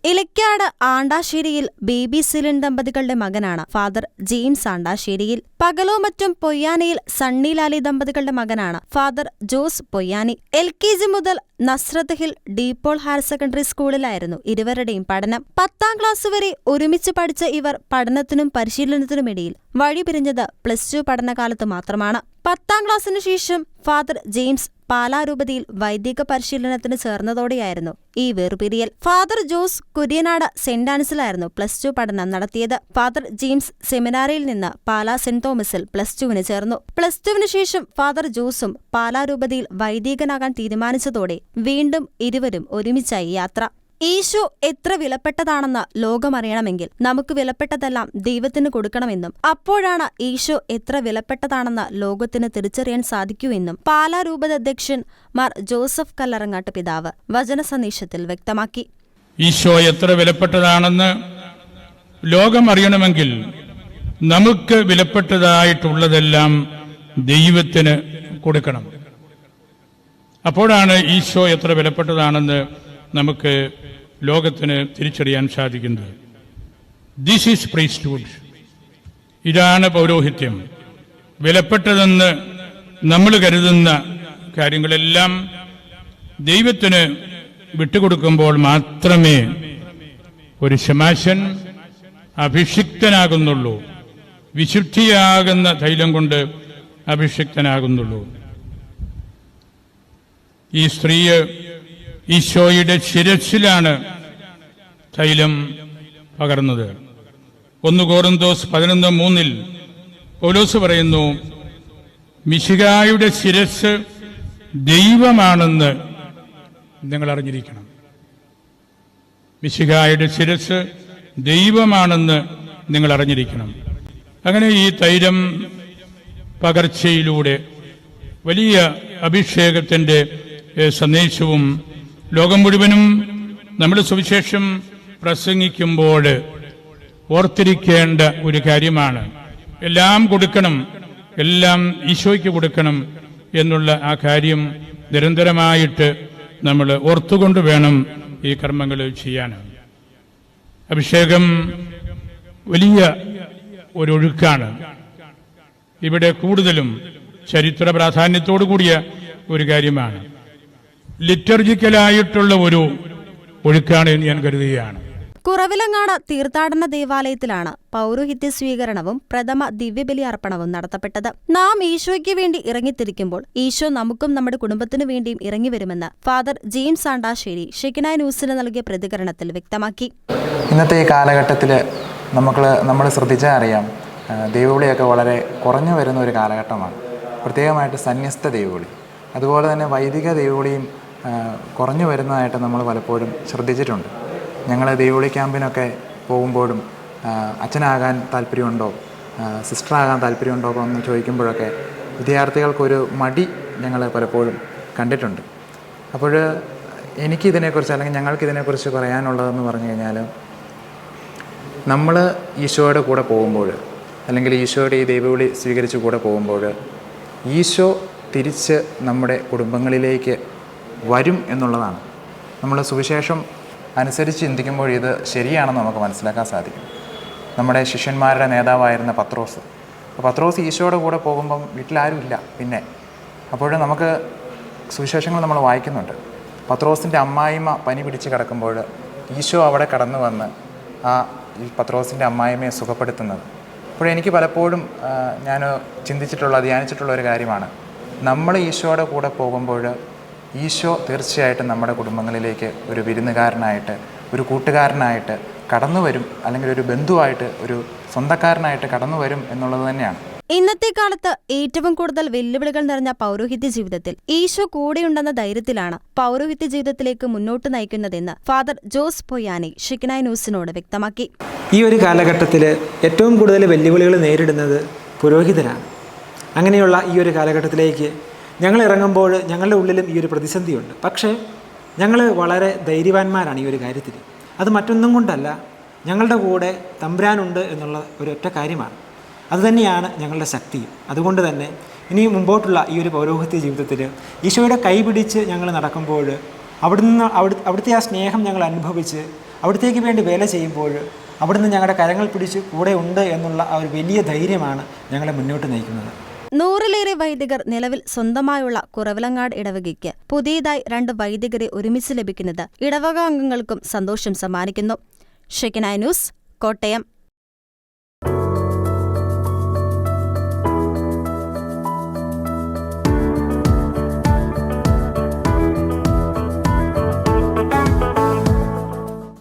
Ilakkad ആണ്ടാശ്ശേരിയിൽ baby സിലിൻ ദമ്പതികളുടെ മകനാണ് father James ആണ്ടാശ്ശേരിയിൽ. പകലോ മറ്റും പൊയ്യാനിയിൽ സണ്ണി ലാലി ദമ്പതികളുടെ മകനാണ് ഫാദർ ജോസ് പൊയ്യാനി. LKG മുതൽ Nazareth Hill De Paul higher secondary സ്കൂളിലായിരുന്നു ഇരുവരുടെയും പഠനം. 10ാം ക്ലാസ് വരെ ഒരുമിച്ച് പഠിച്ച ഇവർ പഠനത്തിനും പരിശീലനത്തിനുമിടയിൽ വഴിപിരിഞ്ഞത് +2 പഠനകാലത്ത് മാത്രമാണ്. 10ാം ക്ലാസ്സിനു ശേഷം ഫാദർ ജെയിംസ് പാലാരൂപതയിൽ വൈദിക പരിശീലനത്തിന് ചേർന്നതോടെയായിരുന്നു ഈ വേർപിരിയൽ. ഫാദർ ജോസ് കുര്യനാട് സെന്റ് ആൻസിലായിരുന്നു +2 പഠനം നടത്തിയത്. ഫാദർ ജെയിംസ് സെമിനാരിയിൽ നിന്ന് പാലാ സെന്റ് തോമസിൽ +2 ചേർന്നു. +2 ശേഷം ഫാദർ ജോസും പാലാരൂപതയിൽ വൈദികനാകാൻ തീരുമാനിച്ചതോടെ വീണ്ടും ഇരുവരും ഒരുമിച്ചായി യാത്ര. ഈശോ എത്ര വിലപ്പെട്ടതാണെന്ന് ലോകമറിയണമെങ്കിൽ നമുക്ക് വിലപ്പെട്ടതെല്ലാം ദൈവത്തിന് കൊടുക്കണമെന്നും അപ്പോഴാണ് ഈശോ എത്ര വിലപ്പെട്ടതാണെന്ന് ലോകത്തിന് തിരിച്ചറിയാൻ സാധിക്കൂ എന്നും പാലാ രൂപത അധ്യക്ഷൻ മാർ ജോസഫ് കല്ലറങ്ങാട്ട് പിതാവ് വചന സന്ദേശത്തിൽ വ്യക്തമാക്കി. ഈശോ എത്ര വിലപ്പെട്ടതാണെന്ന് ലോകമറിയണമെങ്കിൽ നമുക്ക് വിലപ്പെട്ടതായിട്ടുള്ളതെല്ലാം ദൈവത്തിന് കൊടുക്കണം. അപ്പോഴാണ് ഈശോ എത്ര വിലപ്പെട്ടതാണെന്ന് നമുക്ക് ലോകത്തിന് തിരിച്ചറിയാൻ സാധിക്കുന്നത്. This is priesthood. ഇതാണ് പൗരോഹിത്യം. വിലപ്പെട്ടതെന്ന് നമ്മൾ കരുതുന്ന കാര്യങ്ങളെല്ലാം ദൈവത്തിന് വിട്ടുകൊടുക്കുമ്പോൾ മാത്രമേ ഒരു ശമാശൻ അഭിഷിക്തനാകുന്നുള്ളൂ, വിശുദ്ധിയാകുന്ന തൈലം കൊണ്ട് അഭിഷിക്തനാകുന്നുള്ളൂ. ഈ സ്ത്രീ ഈശോയുടെ ശിരസ്സിലാണ് തൈലം പകർന്നത്. 1 കൊറിന്തോസ് 11:3 പൗലോസ് പറയുന്നു, മിശിഹായുടെ ശിരസ് ദൈവമാണെന്ന് നിങ്ങൾ അറിഞ്ഞിരിക്കണം. മിശിഹായുടെ ശിരസ് ദൈവമാണെന്ന് നിങ്ങൾ അറിഞ്ഞിരിക്കണം. അങ്ങനെ ഈ തൈലം പകർച്ചയിലൂടെ വലിയ അഭിഷേകത്തിൻ്റെ സന്ദേശവും ലോകം മുഴുവനും നമ്മുടെ സുവിശേഷം പ്രസംഗിക്കുമ്പോൾ ഓർത്തിരിക്കേണ്ട ഒരു കാര്യമാണ്. എല്ലാം കൊടുക്കണം, എല്ലാം ഈശോയ്ക്ക് കൊടുക്കണം എന്നുള്ള ആ കാര്യം നിരന്തരമായിട്ട് നമ്മൾ ഓർത്തുകൊണ്ട് വേണം ഈ കർമ്മങ്ങൾ ചെയ്യാൻ. അഭിഷേകം വലിയ ഒരൊഴുക്കാണ്. ഇവിടെ കൂടുതലും ചരിത്ര പ്രാധാന്യത്തോടു കൂടിയ ഒരു കാര്യമാണ്. ലിറ്റർജിക്കലായിട്ടുള്ള ഒരു ഒഴുക്കാണ് എന്ന് ഞാൻ കരുതുകയാണ്. കുറവിലങ്ങാട് തീർത്ഥാടന ദേവാലയത്തിലാണ് പൗരോഹിത്യ സ്വീകരണവും പ്രഥമ ദിവ്യബലി അർപ്പണവും നടത്തപ്പെട്ടത്. നാം ഈശോയ്ക്ക് വേണ്ടി ഇറങ്ങിത്തിരിക്കുമ്പോൾ ഈശോ നമുക്കും നമ്മുടെ കുടുംബത്തിനു വേണ്ടിയും ഇറങ്ങിവരുമെന്ന് ഫാദർ ജെയിംസ് ആണ്ടാശ്ശേരി ഷെക്കിന ന്യൂസിന് നൽകിയ പ്രതികരണത്തിൽ വ്യക്തമാക്കി. ഇന്നത്തെ ഈ കാലഘട്ടത്തിൽ നമ്മൾ ശ്രദ്ധിച്ചാൽ അറിയാം, ദൈവവിളിയൊക്കെ വളരെ കുറഞ്ഞു വരുന്ന ഒരു കാലഘട്ടമാണ്. പ്രത്യേകമായിട്ട് സന്യസ്ത ദൈവവിളി, അതുപോലെ തന്നെ വൈദിക ദൈവവിളിയും കുറഞ്ഞു വരുന്നതായിട്ട് നമ്മൾ പലപ്പോഴും ശ്രദ്ധിച്ചിട്ടുണ്ട്. ഞങ്ങൾ ദൈവവിളി ക്യാമ്പിനൊക്കെ പോകുമ്പോഴും അച്ഛനാകാൻ താല്പര്യമുണ്ടോ, സിസ്റ്ററാകാൻ താല്പര്യമുണ്ടോ എന്ന് ചോദിക്കുമ്പോഴൊക്കെ വിദ്യാർത്ഥികൾക്കൊരു മടി ഞങ്ങൾ പലപ്പോഴും കണ്ടിട്ടുണ്ട്. അപ്പോൾ എനിക്കിതിനെക്കുറിച്ച് അല്ലെങ്കിൽ ഞങ്ങൾക്കിതിനെക്കുറിച്ച് പറയാനുള്ളതെന്ന് പറഞ്ഞു കഴിഞ്ഞാൽ, നമ്മൾ ഈശോയുടെ കൂടെ പോകുമ്പോൾ അല്ലെങ്കിൽ ഈശോയുടെ ഈ ദൈവവിളി സ്വീകരിച്ച് കൂടെ പോകുമ്പോൾ ഈശോ തിരിച്ച് നമ്മുടെ കുടുംബങ്ങളിലേക്ക് വരും എന്നുള്ളതാണ്. നമ്മൾ സുവിശേഷം അനുസരിച്ച് ചിന്തിക്കുമ്പോൾ ഇത് ശരിയാണെന്ന് നമുക്ക് മനസ്സിലാക്കാൻ സാധിക്കും. നമ്മുടെ ശിഷ്യന്മാരുടെ നേതാവായിരുന്ന പത്രോസ് ഈശോയുടെ കൂടെ പോകുമ്പം വീട്ടിലാരുമില്ല. അപ്പോൾ നമുക്ക് സുവിശേഷങ്ങൾ നമ്മൾ വായിക്കുന്നുണ്ട്. പത്രോസിൻ്റെ അമ്മായിമ്മ പനി പിടിച്ച് കിടക്കുമ്പോൾ ഈശോ അവിടെ കടന്നു വന്ന് ഈ പത്രോസിൻ്റെ അമ്മായിമ്മയെ സുഖപ്പെടുത്തുന്നത്. അപ്പോഴെനിക്ക് പലപ്പോഴും ഞാൻ ധ്യാനിച്ചിട്ടുള്ള ഒരു കാര്യമാണ്, നമ്മൾ ഈശോയുടെ കൂടെ പോകുമ്പോൾ ഈശോ തീർച്ചയായിട്ടും നമ്മുടെ കുടുംബങ്ങളിലേക്ക് ഒരു വിരുന്നുകാരനായിട്ട്, ഒരു കൂട്ടുകാരനായിട്ട് കടന്നു വരും, അല്ലെങ്കിൽ ഒരു ബന്ധുവായിട്ട്, ഒരു സ്വന്തക്കാരനായിട്ട് കടന്നു വരും എന്നുള്ളത് തന്നെയാണ്. ഇന്നത്തെ കാലത്ത് ഏറ്റവും കൂടുതൽ വെല്ലുവിളികൾ നിറഞ്ഞ പൗരോഹിത്യ ജീവിതത്തിൽ ഈശോ കൂടെയുണ്ടെന്ന ധൈര്യത്തിലാണ് പൗരോഹിത്യ ജീവിതത്തിലേക്ക് മുന്നോട്ട് നയിക്കുന്നതെന്ന് ഫാദർ ജോസ് പൊയ്യാനി ഷെക്കിന ന്യൂസിനോട് വ്യക്തമാക്കി. ഈ ഒരു കാലഘട്ടത്തിൽ ഏറ്റവും കൂടുതൽ വെല്ലുവിളികൾ നേരിടുന്നത് പുരോഹിതരാണ്. അങ്ങനെയുള്ള ഈ ഒരു കാലഘട്ടത്തിലേക്ക് ഞങ്ങൾ ഇറങ്ങുമ്പോൾ ഞങ്ങളുടെ ഉള്ളിലും ഈ ഒരു പ്രതിസന്ധിയുണ്ട്. പക്ഷേ ഞങ്ങൾ വളരെ ധൈര്യവാന്മാരാണ് ഈ ഒരു കാര്യത്തിൽ. അത് മറ്റൊന്നും കൊണ്ടല്ല, ഞങ്ങളുടെ കൂടെ തമ്പുരാനുണ്ട് എന്നുള്ള ഒരൊറ്റ കാര്യമാണ്. അതുതന്നെയാണ് ഞങ്ങളുടെ ശക്തിയും. അതുകൊണ്ട് തന്നെ ഇനി മുമ്പോട്ടുള്ള ഈ ഒരു പൗരോഹിത്യ ജീവിതത്തിൽ ഈശോയുടെ കൈ പിടിച്ച് ഞങ്ങൾ നടക്കുമ്പോൾ അവിടുത്തെ ആ സ്നേഹം ഞങ്ങൾ അനുഭവിച്ച് അവിടത്തേക്ക് വേണ്ടി വേല ചെയ്യുമ്പോൾ അവിടുന്ന് ഞങ്ങളുടെ കരങ്ങൾ പിടിച്ച് കൂടെ ഉണ്ട് എന്നുള്ള ആ ഒരു വലിയ ധൈര്യമാണ് ഞങ്ങളെ മുന്നോട്ട് നയിക്കുന്നത്. 100-ലേറെ വൈദികർ നിലവിൽ സ്വന്തമായുള്ള കുറവിലങ്ങാട് ഇടവകയ്ക്ക് പുതിയതായി 2 വൈദികരെ ഒരുമിച്ച് ലഭിക്കുന്നത് ഇടവക അംഗങ്ങൾക്കും സന്തോഷം സമ്മാനിക്കുന്നു. ഷെക്കിനായ് ന്യൂസ്, കോട്ടയം.